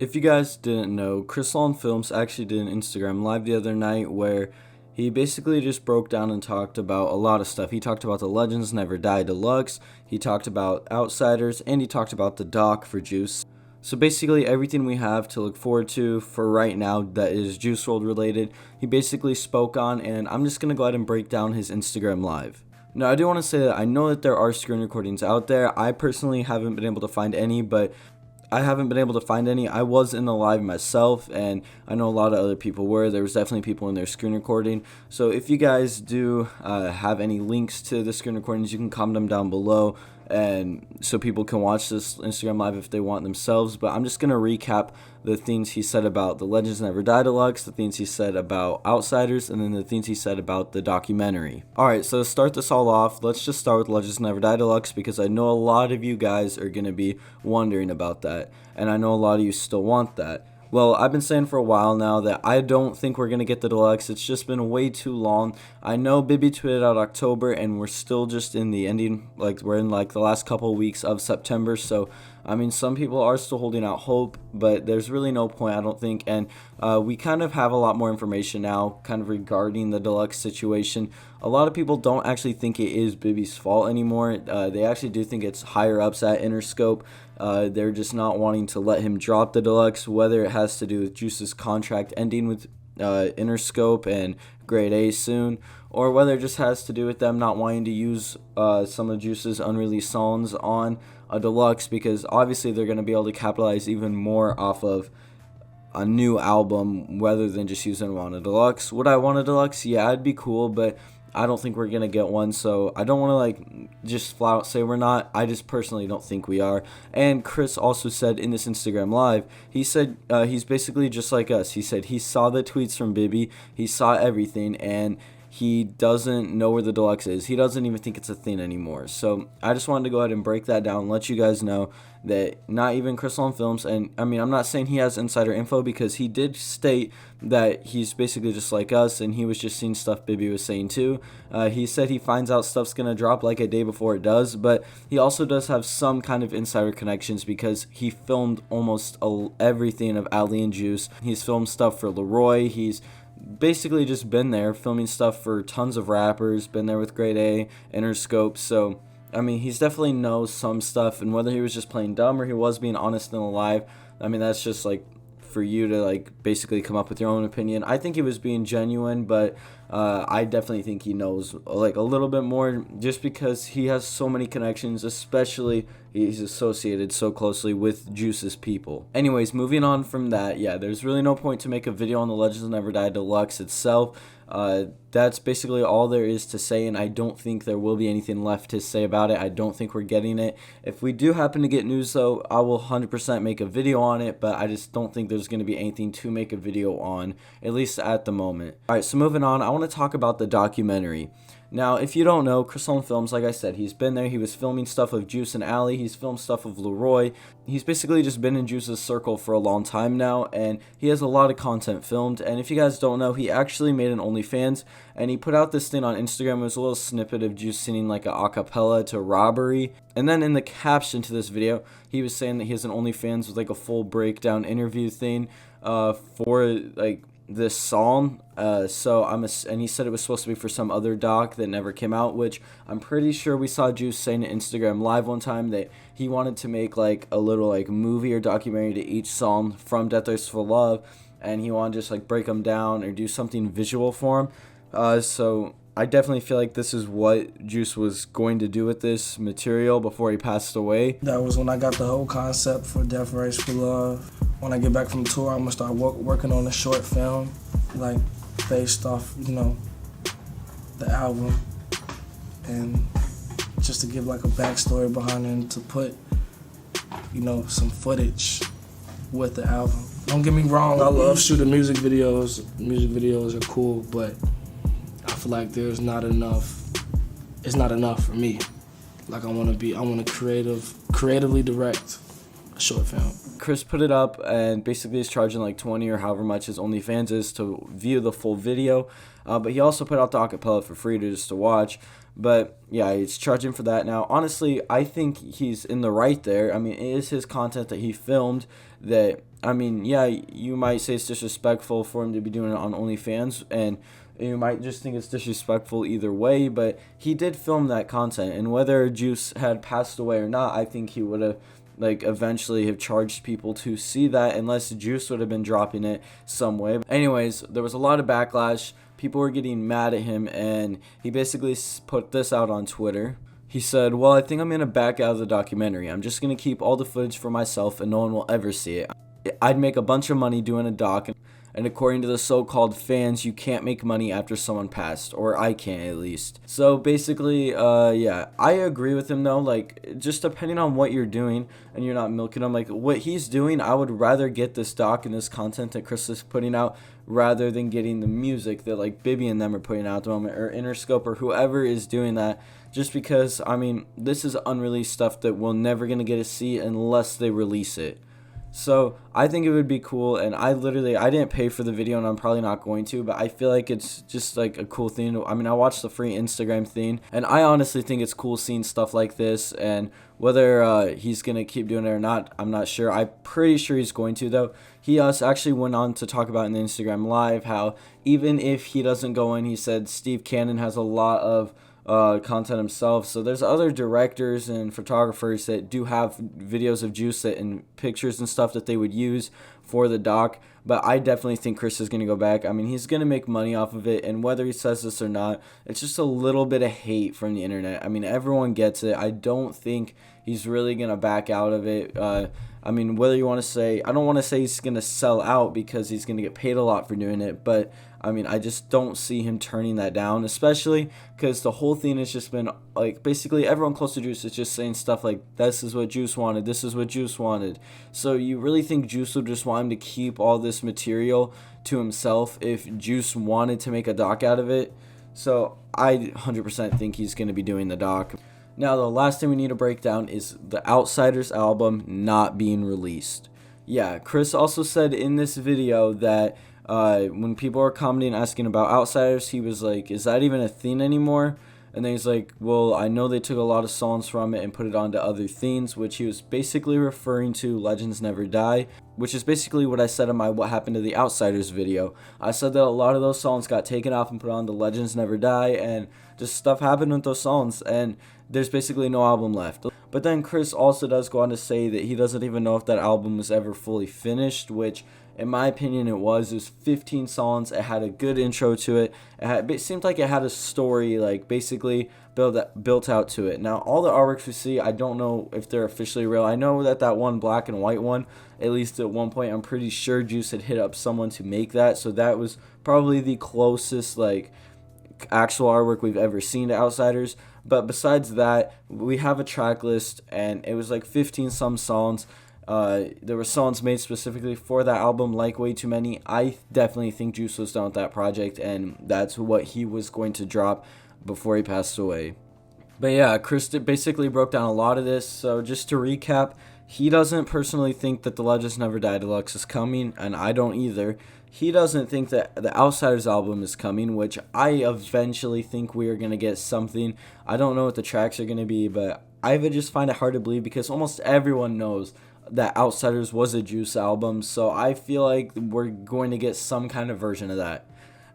If you guys didn't know, Chris Long Films actually did an Instagram live the other night where he basically just broke down and talked about a lot of stuff. He talked about the Legends Never Die Deluxe, he talked about Outsiders, and he talked about the doc for Juice. So basically everything we have to look forward to for right now that is Juice WRLD related, he basically spoke on, and I'm just going to go ahead and break down his Instagram live. Now, I do want to say that I know that there are screen recordings out there. I personally haven't been able to find any, but I haven't been able to find any. I was in the live myself, and I know a lot of other people were. There was definitely people in there screen recording. So if you guys do have any links to the screen recordings, you can comment them down below, and so people can watch this Instagram live if they want themselves. But I'm just going to recap the things he said about the Legends Never Die Deluxe, the things he said about Outsiders, and then the things he said about the documentary. Alright, so to start this all off, let's just start with Legends Never Die Deluxe, because I know a lot of you guys are going to be wondering about that, and I know a lot of you still want that. Well, I've been saying for a while now that I don't think we're going to get the deluxe. It's just been way too long. I know Bibby tweeted out October, and we're still just in the ending, like we're in like the last couple of weeks of September. So, I mean, some people are still holding out hope, but there's really no point, I don't think. And we kind of have a lot more information now kind of regarding the deluxe situation. A lot of people don't actually think it is Bibby's fault anymore. They actually do think it's higher ups at Interscope. They're just not wanting to let him drop the deluxe, whether it has to do with Juice's contract ending with Interscope and Grade A soon, or whether it just has to do with them not wanting to use some of Juice's unreleased songs on a deluxe, because obviously they're going to be able to capitalize even more off of a new album rather than just using them on a deluxe. Would I want a deluxe? Yeah, it'd be cool, but I don't think we're gonna get one, so I don't want to like just flat out say we're not. I just personally don't think we are. And Chris also said in this Instagram live, he said he's basically just like us. He said he saw the tweets from Bibby, he saw everything, and he doesn't know where the deluxe is. He doesn't even think it's a thing anymore. So I just wanted to go ahead and break that down and let you guys know that not even Chris Long Films, and I mean, I'm not saying he has insider info, because he did state that he's basically just like us, and he was just seeing stuff Bibby was saying too. He said he finds out stuff's going to drop like a day before it does, but he also does have some kind of insider connections, because he filmed almost everything of Ali and Juice. He's filmed stuff for Leroy. He's basically just been there filming stuff for tons of rappers, been there with Grade A, Interscope. So I mean, he's definitely knows some stuff, and whether he was just playing dumb or he was being honest in the live, I mean, that's just like for you to like basically come up with your own opinion. I think he was being genuine, but I definitely think he knows like a little bit more, just because he has so many connections, especially he's associated so closely with Juice's people. Anyways, moving on from that, yeah, there's really no point to make a video on the Legends Never Die Deluxe itself. That's basically all there is to say, and I don't think there will be anything left to say about it. I don't think we're getting it. If we do happen to get news, though, I will 100% make a video on it, but I just don't think there's going to be anything to make a video on, at least at the moment. Alright, so moving on, I want to talk about the documentary. Now, if you don't know, Chris Long Films, like I said, he's been there. He was filming stuff of Juice and Ali. He's filmed stuff of Leroy. He's basically just been in Juice's circle for a long time now, and he has a lot of content filmed. And if you guys don't know, he actually made an OnlyFans, and he put out this thing on Instagram. It was a little snippet of Juice singing like a acapella to Robbery. And then in the caption to this video, he was saying that he has an OnlyFans with like a full breakdown interview thing for like this song. And he said it was supposed to be for some other doc that never came out, which I'm pretty sure we saw Juice saying in Instagram live one time that he wanted to make like a little like movie or documentary to each song from Death Thirst for Love, and he wanted to just like break them down or do something visual for him. So I definitely feel like this is what Juice was going to do with this material before he passed away. That was when I got the whole concept for Death Race for Love. When I get back from tour, I'm gonna start working on a short film, like based off, you know, the album, and just to give like a backstory behind it and to put, you know, some footage with the album. Don't get me wrong, I love shooting music videos. Music videos are cool, but I feel like there's not enough. It's not enough for me. Like I want to creatively direct a short film. Chris put it up, and basically he's charging like 20 or however much his OnlyFans is to view the full video. But he also put out the acapella for free to watch. But yeah, he's charging for that now. Honestly, I think he's in the right there. I mean, it is his content that he filmed, that, I mean, yeah, you might say it's disrespectful for him to be doing it on OnlyFans, and you might just think it's disrespectful either way, but he did film that content, and whether Juice had passed away or not, I think he would have like eventually have charged people to see that, unless Juice would have been dropping it some way. Anyways, there was a lot of backlash. People were getting mad at him, and he basically put this out on Twitter. He said, "Well, I think I'm going to back out of the documentary. I'm just going to keep all the footage for myself, and no one will ever see it. I'd make a bunch of money doing a doc, and according to the so-called fans, you can't make money after someone passed, or I can't at least." So basically, yeah, I agree with him though. Like, just depending on what you're doing, and you're not milking him, like what he's doing, I would rather get this doc and this content that Chris is putting out rather than getting the music that like Bibby and them are putting out at the moment, or Interscope, or whoever is doing that. Just because, I mean, this is unreleased stuff that we're never gonna get to see unless they release it. So I think it would be cool, and I didn't pay for the video, and I'm probably not going to, but I feel like it's just like a cool thing. I mean, I watched the free Instagram thing, and I honestly think it's cool seeing stuff like this, and whether he's going to keep doing it or not, I'm not sure. I'm pretty sure he's going to, though. He actually went on to talk about in the Instagram Live how even if he doesn't go in, he said Steve Cannon has a lot of content himself. So there's other directors and photographers that do have videos of Juice and pictures and stuff that they would use for the doc. But I definitely think Chris is going to go back. I mean, he's going to make money off of it, and whether he says this or not, it's just a little bit of hate from the internet. I mean, everyone gets it. I don't think he's really going to back out of it. I mean, whether you want to say, I don't want to say he's going to sell out because he's going to get paid a lot for doing it, but I mean, I just don't see him turning that down, especially because the whole thing has just been like basically everyone close to Juice is just saying stuff like, this is what Juice wanted, this is what Juice wanted. So you really think Juice would just want him to keep all this material to himself if Juice wanted to make a doc out of it? So I 100% think he's going to be doing the doc. Now, the last thing we need to break down is the Outsiders album not being released. Yeah, Chris also said in this video that when people are commenting asking about Outsiders, he was like, is that even a thing anymore? And then he's like, well, I know they took a lot of songs from it and put it onto other things, which he was basically referring to Legends Never Die, which is basically what I said in my What Happened to the Outsiders video. I said that a lot of those songs got taken off and put on the Legends Never Die, and just stuff happened with those songs, and there's basically no album left. But then Chris also does go on to say that he doesn't even know if that album was ever fully finished, which in my opinion it was. It was 15 songs. It had a good intro to it. It seemed like it had a story like basically built out to it. Now all the artworks we see, I don't know if they're officially real. I know that one black and white one, at least at one point, I'm pretty sure Juice had hit up someone to make that, so that was probably the closest like actual artwork we've ever seen to Outsiders. But besides that, we have a track list, and it was like 15 some songs. There were songs made specifically for that album, like Way Too Many. I definitely think Juice was done with that project, and that's what he was going to drop before he passed away. But yeah, Chris basically broke down a lot of this. So just to recap, he doesn't personally think that the Legends Never Die Deluxe is coming, and I don't either. He doesn't think that the Outsiders album is coming, which I eventually think we are going to get something. I don't know what the tracks are going to be, but I would just find it hard to believe because almost everyone knows that Outsiders was a Juice album, so I feel like we're going to get some kind of version of that.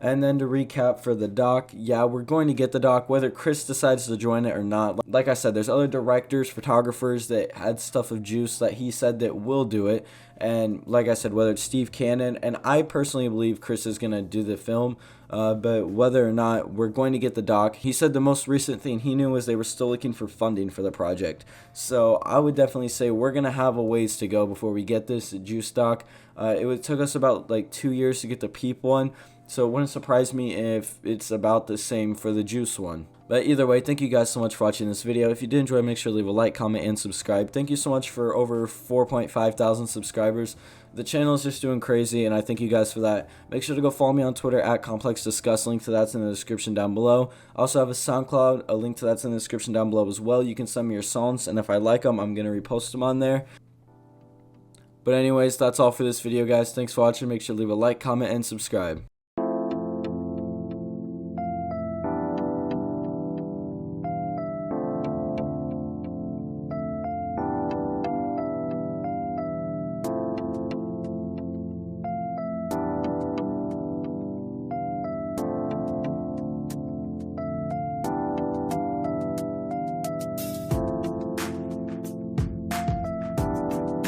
And then to recap for the doc, yeah, we're going to get the doc, whether Chris decides to join it or not. Like I said, there's other directors, photographers that had stuff of Juice that he said that will do it. And like I said, whether it's Steve Cannon, and I personally believe Chris is going to do the film, but whether or not, we're going to get the doc. He said the most recent thing he knew was they were still looking for funding for the project. So I would definitely say we're going to have a ways to go before we get this Juice doc. It took us about like 2 years to get the Peep one. So it wouldn't surprise me if it's about the same for the Juice one. But either way, thank you guys so much for watching this video. If you did enjoy, make sure to leave a like, comment, and subscribe. Thank you so much for over 4.5 thousand subscribers. The channel is just doing crazy, and I thank you guys for that. Make sure to go follow me on Twitter at ComplexDiscuss. Link to that's in the description down below. I also have a SoundCloud. A link to that's in the description down below as well. You can send me your songs, and if I like them, I'm going to repost them on there. But anyways, that's all for this video, guys. Thanks for watching. Make sure to leave a like, comment, and subscribe.